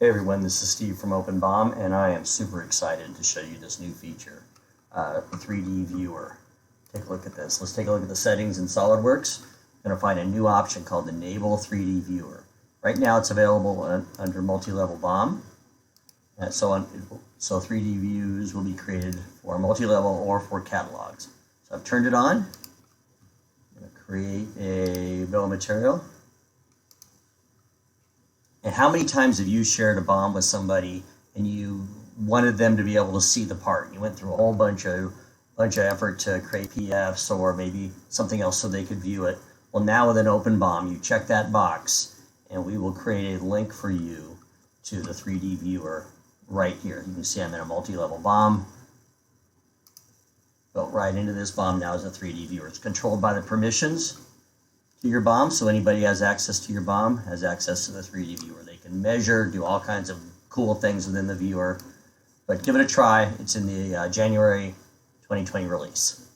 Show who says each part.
Speaker 1: Hey everyone, this is Steve from OpenBOM, and I am super excited to show you this new feature, the 3D viewer. Take a look at this. Let's take a look at the settings in SolidWorks. We're going to find a new option called Enable 3D Viewer. Right now it's available under multi-level BOM. So 3D views will be created for multi-level or for catalogs. So I've turned it on. I'm going to create a bill of material. And how many times have you shared a BOM with somebody and you wanted them to be able to see the part? You went through a whole bunch of effort to create PDFs or maybe something else so they could view it. Well, now with an OpenBOM, you check that box and we will create a link for you to the 3D viewer right here. You can see I'm in a multi-level BOM. Built right into this BOM now as a 3D viewer. It's controlled by the permissions to your BOM, so anybody has access to your BOM has access to the 3D viewer. They can measure, do all kinds of cool things within the viewer, but give it a try. It's in the January 2020 release.